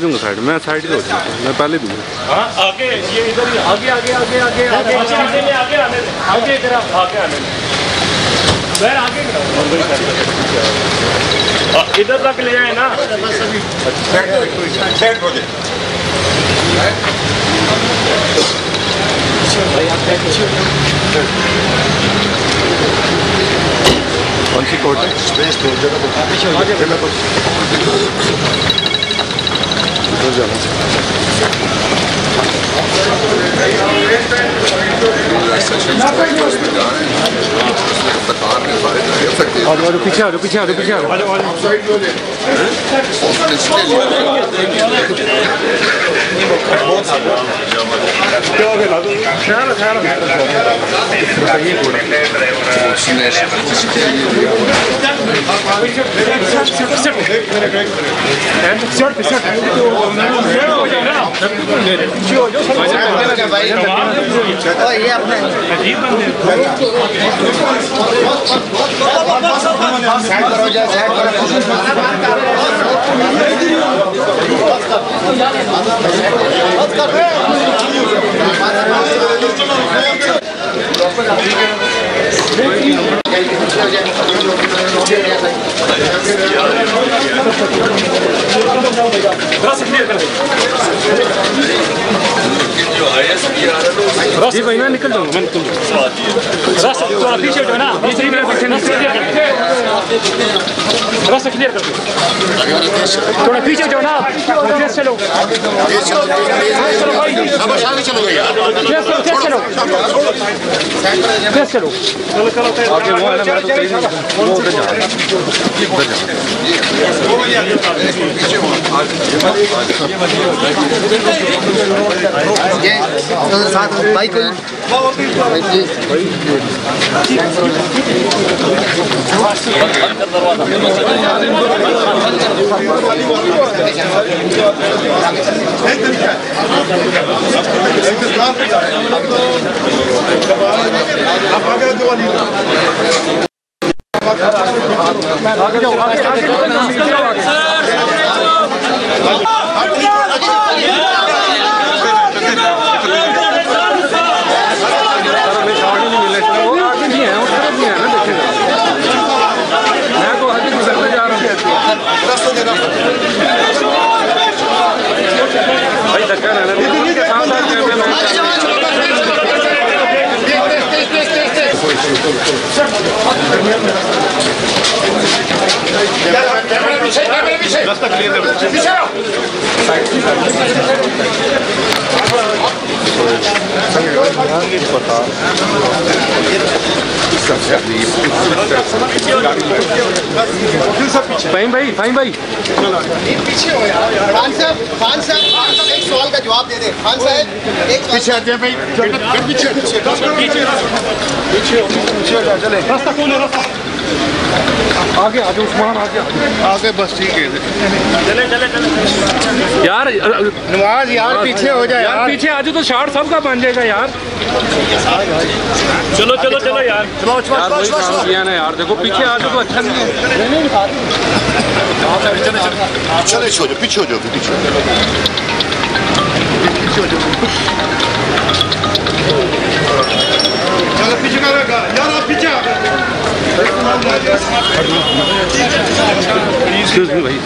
Side मैं side पे हो जाऊंगा, मैं पहले दूंगा। हाँ आगे ये इधर ही आगे आगे आगे आगे आगे आगे आने दे आगे इधर आगे आने दे सर आगे इधर तक ले आए ना। कौन सी कोर्ट है? पीछे आ जाओ पीछे आ जाओ पीछे आ जाओ। ये अपने जी भाई मैं निकल जाऊंगा, मैं निकल रास्ता थोड़ा पीछे हटो ना, पीछे रास्ता क्लियर कर दो, थोड़ा पीछे हटो ना, तेज चलो तेज चलो आगे वो है ना, मैं तो तेज नहीं वो उधर जा रहा है साथ बाइक भाई धक्का ना रास्ता क्लियर कर भाई फाइन भाई पीछे हो यार। खान साहब एक सवाल का जवाब दे दे। खान साहब एक पीछे हट जाए भाई, पीछे चले। रास्ता कौन है? रास्ता आगे आ जाओ उस्मान, आगे बस ठीक है। चले चले चले यार नवाज यार पीछे हो जाए यार, पीछे आ जाओ तो शार्ट सबका बन जाएगा यार। चलो चलो चलो यार, यार वही काम किया ना यार, देखो पीछे आ जाओ तो अच्छा नहीं है। चले छोड़ो पीछे हो जाओ, पीछे चलो पीछे का यार, आप पीछे एक्सक्यूज मी भाई।